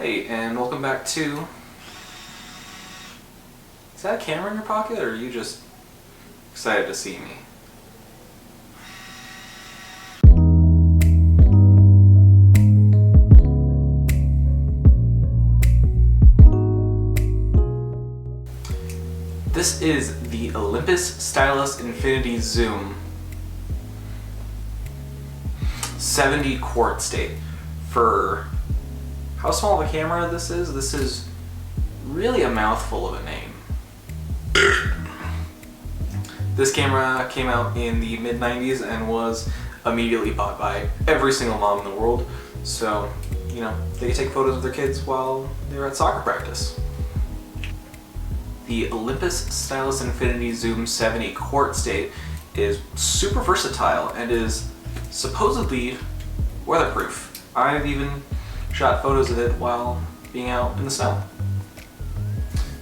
Hey, and welcome back to... Is that a camera in your pocket, or are you just excited to see me? This is the Olympus Stylus Infinity Zoom 70 Quartzdate. For how small of a camera this is really a mouthful of a name. This camera came out in the mid-90s and was immediately bought by every single mom in the world. So, you know, they could take photos of their kids while they're at soccer practice. The Olympus Stylus Infinity Zoom 70 Quartzdate is super versatile and is supposedly weatherproof. I've even shot photos of it while being out in the snow.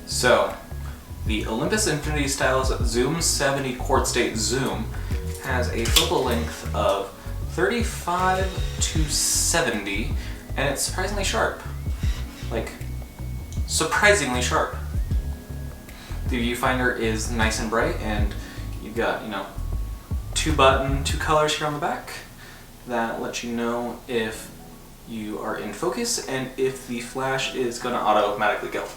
So, the Olympus Infinity Stylus Zoom 70 Quartzdate Zoom has a focal length of 35 to 70, and it's surprisingly sharp. Like, surprisingly sharp. The viewfinder is nice and bright, and you've got, two colors here on the back that let you know if you are in focus and if the flash is going to automatically go.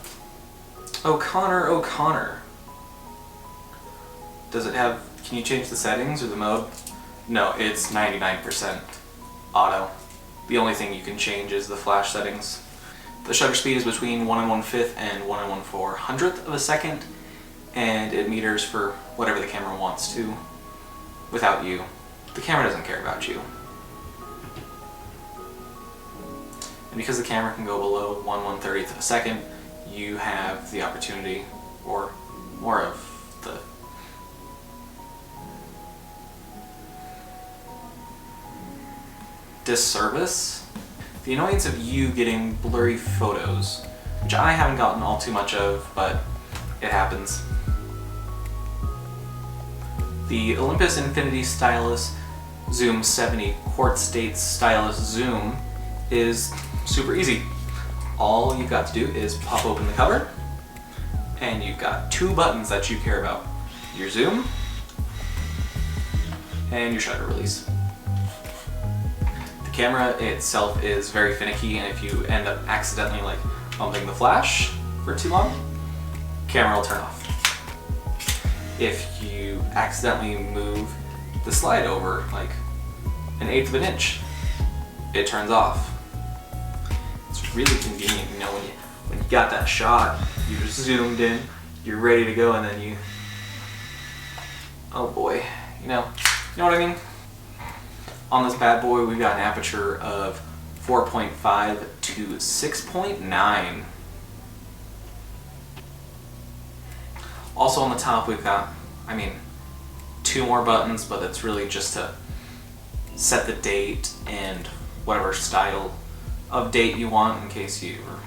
O'Connor. Does it have, can you change the settings or the mode? No, it's 99% auto. The only thing you can change is the flash settings. The shutter speed is between 1 1/5 and 1 1/400th of a second, and it meters for whatever the camera wants to without you. The camera doesn't care about you. And because the camera can go below 1 1/30th of a second, you have the opportunity, or more of the disservice, the annoyance of you getting blurry photos, which I haven't gotten all too much of, but it happens. The Olympus Infinity Stylus Zoom 70 Quartzdate Stylus Zoom is super easy. All you've got to do is pop open the cover, and you've got two buttons that you care about: your zoom and your shutter release. The camera itself is very finicky, and if you end up accidentally bumping the flash for too long, camera will turn off. If you accidentally move the slide over 1/8 of an inch, it turns off. It's really convenient, when you got that shot, you're just zoomed in, you're ready to go, and then oh boy, you know what I mean? On this bad boy, we've got an aperture of 4.5 to 6.9. Also on the top, we've got, two more buttons, but it's really just to set the date and whatever style of date you want in case you're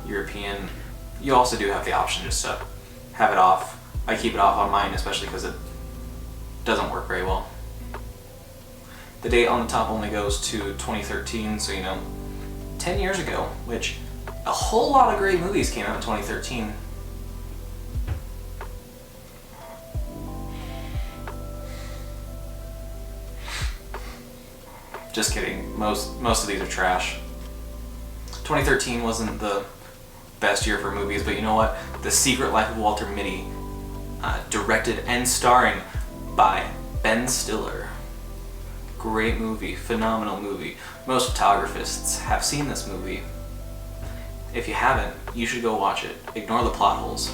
European. You also do have the option just to have it off. I keep it off on mine, especially because it doesn't work very well. The date on the top only goes to 2013, so 10 years ago, which a whole lot of great movies came out in 2013. Just kidding, most of these are trash. 2013 wasn't the best year for movies, but you know what? The Secret Life of Walter Mitty, directed and starring by Ben Stiller. Great movie, phenomenal movie. Most photographists have seen this movie. If you haven't, you should go watch it. Ignore the plot holes.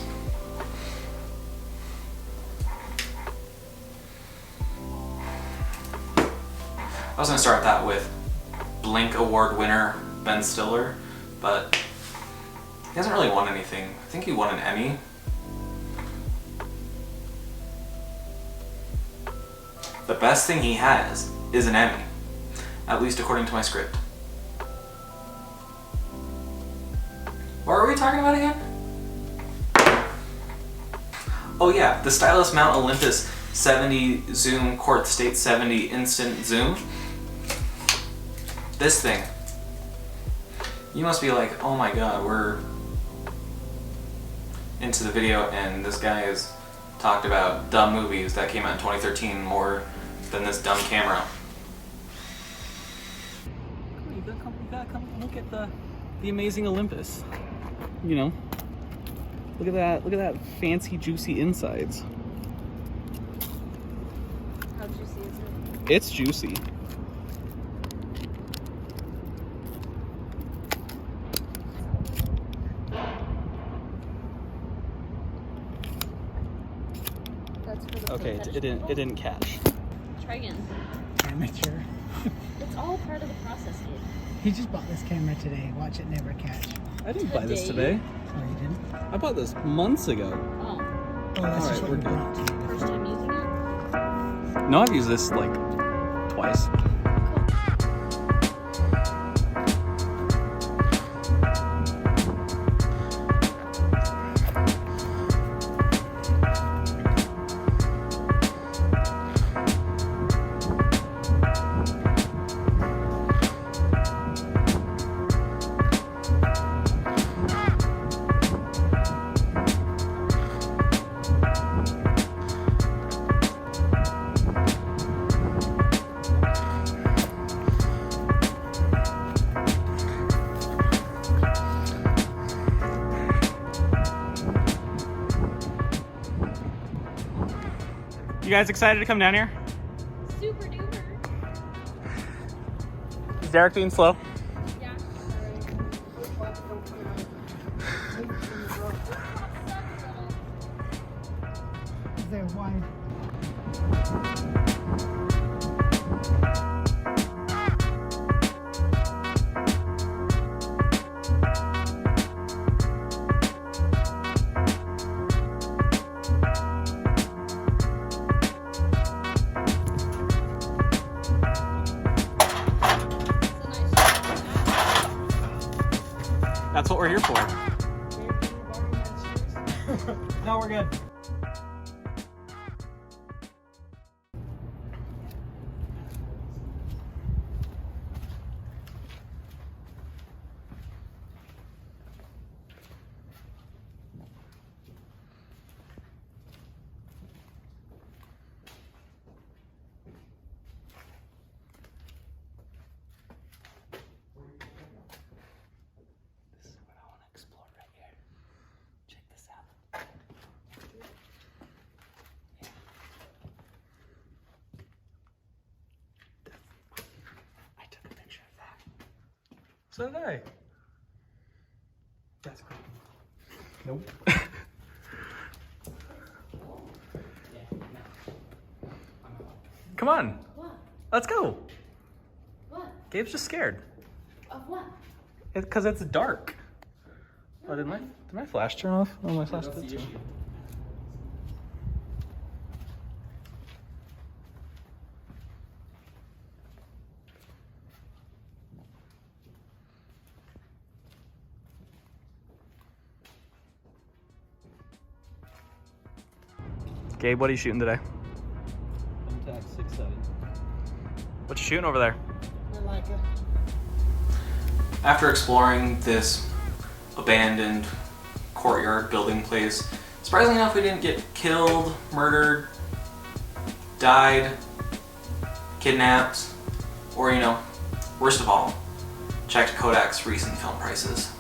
I was going to start that with Blink Award winner Ben Stiller, but he hasn't really won anything. I think he won an Emmy. The best thing he has is an Emmy, at least according to my script. What are we talking about again? Oh yeah, the Stylus Mount Olympus 70 Zoom Quartzdate 70 Instant Zoom. This thing You must be like, oh my god, we're into the video and this guy has talked about dumb movies that came out in 2013 more than this dumb camera. You gotta come look at the amazing Olympus. You know, look at that fancy juicy insides. How juicy is it? It's juicy. That's for the Okay, it didn't catch. Try again. Amateur. It's all part of the process, dude. He just bought this camera today. Watch it never catch. I didn't buy this today. Oh, you didn't? I bought this months ago. Oh, Oh, that's just Alright, what we're you good. brought to you. first time using it? No, I've used this like twice. You guys excited to come down here? Super duper. Is Derek being slow? Yeah. They're wide. That's what we're here for. No, we're good. So did I. That's cool. Nope. Come on. What? Let's go. What? Gabe's just scared. Of what? Because it's dark. Oh, did my flash turn off? Oh, my flash did too. Gabe, what are you shooting today? Contact 670. What you shooting over there? I like it. After exploring this abandoned courtyard building place, surprisingly enough, we didn't get killed, murdered, died, kidnapped, or, you know, worst of all, checked Kodak's recent film prices.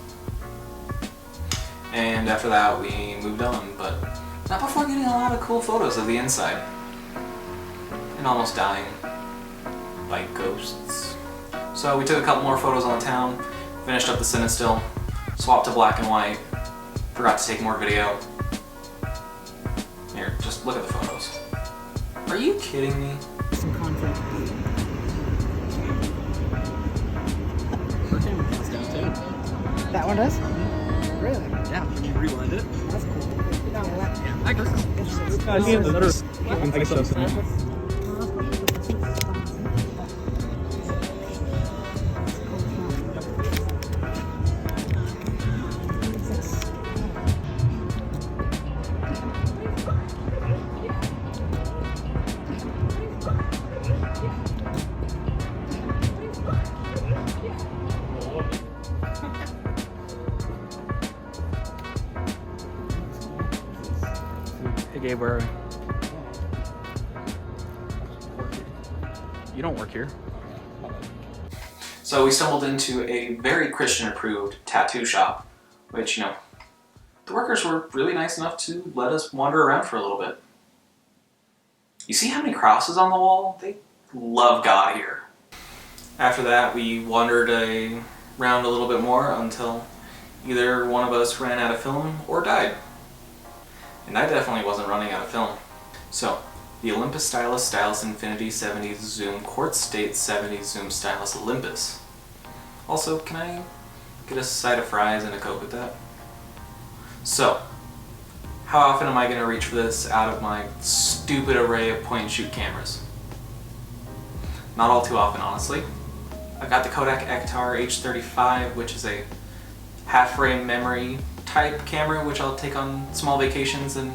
And after that, we moved on, but not before getting a lot of cool photos of the inside. And almost dying by ghosts. So we took a couple more photos on the town, finished up the Cinestill, swapped to black and white, forgot to take more video. Here, just look at the photos. Are you kidding me? Some conflict. That one does? Really? Yeah, can you rewind it? That's cool. No, that, Yeah, I guess. it's I guess that's Gabe, where are we? You don't work here. So we stumbled into a very Christian-approved tattoo shop, which, you know, the workers were really nice enough to let us wander around for a little bit. You see how many crosses on the wall? They love God here. After that, we wandered around a little bit more until either one of us ran out of film or died. And I definitely wasn't running out of film. So, the Olympus Stylus Infinity 70 Zoom Quartzdate 70 Zoom Stylus Olympus. Also, can I get a side of fries and a Coke with that? So, how often am I going to reach for this out of my stupid array of point-and-shoot cameras? Not all too often, honestly. I've got the Kodak Ektar H35, which is a half-frame memory type camera, which I'll take on small vacations and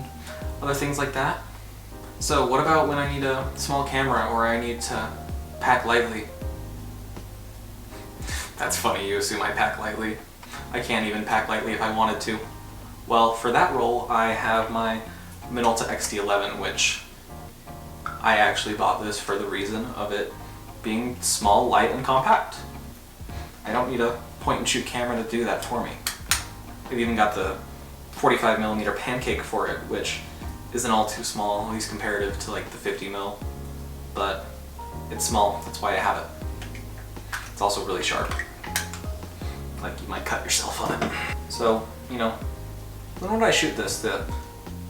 other things like that. So what about when I need a small camera or I need to pack lightly? That's funny, you assume I pack lightly. I can't even pack lightly if I wanted to. Well, for that role, I have my Minolta XT11, which I actually bought this for the reason of it being small, light, and compact. I don't need a point-and-shoot camera to do that for me. I've even got the 45mm pancake for it, which isn't all too small, at least comparative to like the 50mm, but it's small, that's why I have it. It's also really sharp. Like you might cut yourself on it. So, you know, when would I shoot this? The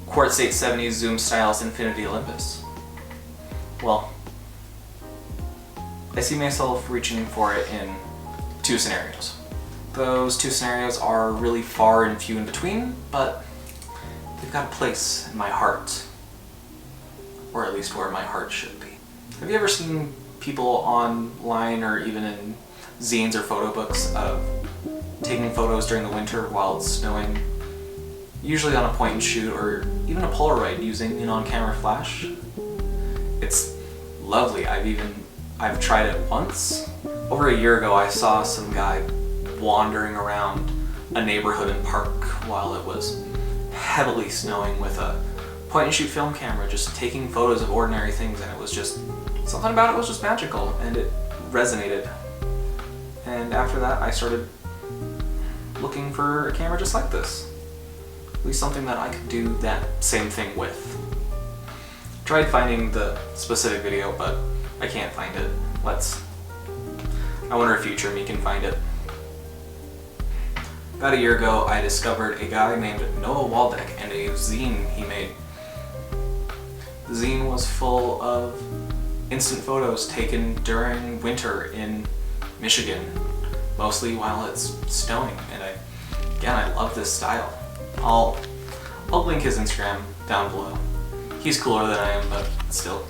Quartzdate 70 Zoom Stylus Infinity Olympus? Well, I see myself reaching for it in two scenarios. Those two scenarios are really far and few in between, but they've got a place in my heart. Or at least where my heart should be. Have you ever seen people online or even in zines or photo books of taking photos during the winter while it's snowing? Usually on a point and shoot or even a Polaroid using an on-camera flash. It's lovely. I've tried it once. Over a year ago I saw some guy wandering around a neighborhood and park while it was heavily snowing with a point and shoot film camera, just taking photos of ordinary things, and it was just, something about it was just magical and it resonated. And after that I started looking for a camera just like this. At least something that I could do that same thing with. Tried finding the specific video, but I can't find it. I wonder if future me can find it. About a year ago, I discovered a guy named Noah Waldeck and a zine he made. The zine was full of instant photos taken during winter in Michigan, mostly while it's snowing, and I love this style. I'll link his Instagram down below. He's cooler than I am, but still.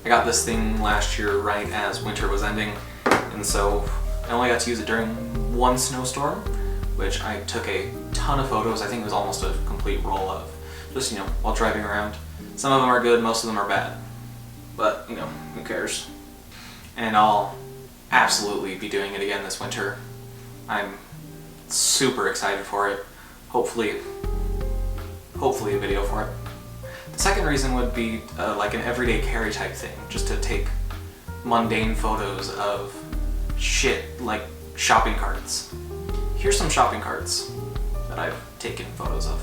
I got this thing last year right as winter was ending, and so I only got to use it during one snowstorm, which I took a ton of photos. I think it was almost a complete roll of, just, you know, while driving around. Some of them are good, most of them are bad, but, you know, who cares? And I'll absolutely be doing it again this winter. I'm super excited for it. Hopefully a video for it. The second reason would be like an everyday carry type thing, just to take mundane photos of shit like shopping carts. Here's some shopping carts that I've taken photos of.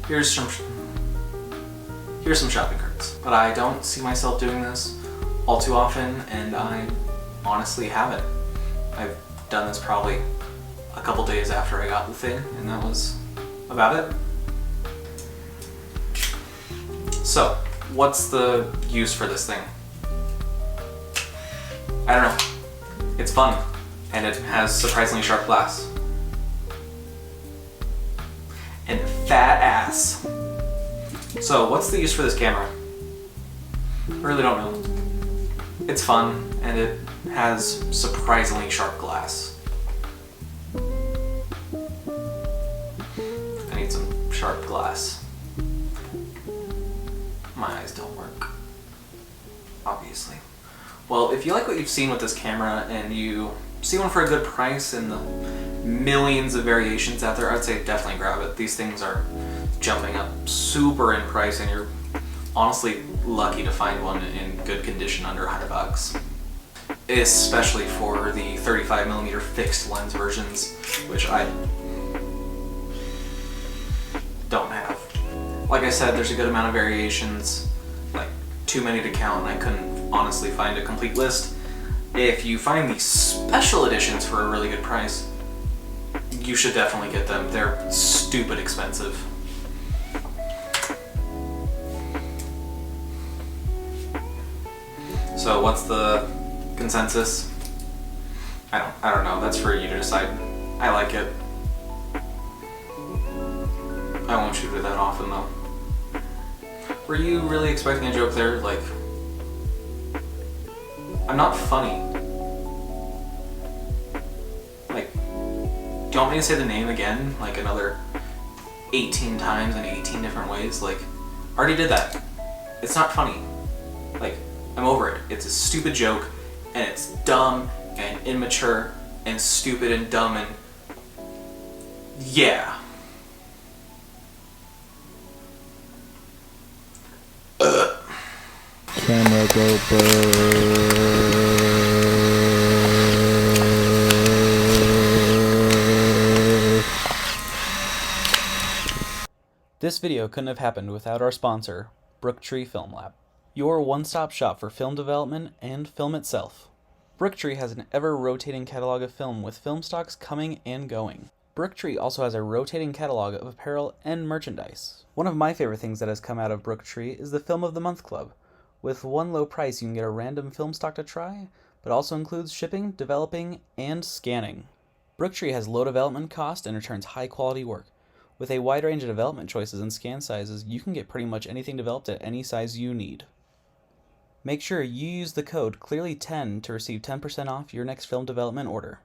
Here's some shopping carts. But I don't see myself doing this all too often, and I honestly haven't. I've done this probably a couple days after I got the thing, and that was about it. So, what's the use for this thing? I don't know. It's fun, and it has surprisingly sharp glass. And fat ass. So, what's the use for this camera? I really don't know. It's fun, and it has surprisingly sharp glass. I need some sharp glass. Well, if you like what you've seen with this camera and you see one for a good price and the millions of variations out there, I'd say definitely grab it. These things are jumping up super in price and you're honestly lucky to find one in good condition under $100. Especially for the 35mm fixed lens versions, which I don't have. Like I said, there's a good amount of variations, like too many to count, and I couldn't honestly find a complete list. If you find these special editions for a really good price, you should definitely get them. They're stupid expensive. So what's the consensus? I don't know. That's for you to decide. I like it. I won't shoot it that often though. Were you really expecting a joke there? Like, I'm not funny. Like, do you want me to say the name again? Like another 18 times in 18 different ways? Like, I already did that. It's not funny. Like, I'm over it. It's a stupid joke, and it's dumb and immature and stupid and dumb and yeah. Camera go This video couldn't have happened without our sponsor, Brooktree Film Lab, your one-stop shop for film development and film itself. Brooktree has an ever-rotating catalog of film with film stocks coming and going. Brooktree also has a rotating catalog of apparel and merchandise. One of my favorite things that has come out of Brooktree is the Film of the Month Club. With one low price, you can get a random film stock to try, but also includes shipping, developing, and scanning. Brooktree has low development cost and returns high-quality work. With a wide range of development choices and scan sizes, you can get pretty much anything developed at any size you need. Make sure you use the code CLEARLY10 to receive 10% off your next film development order.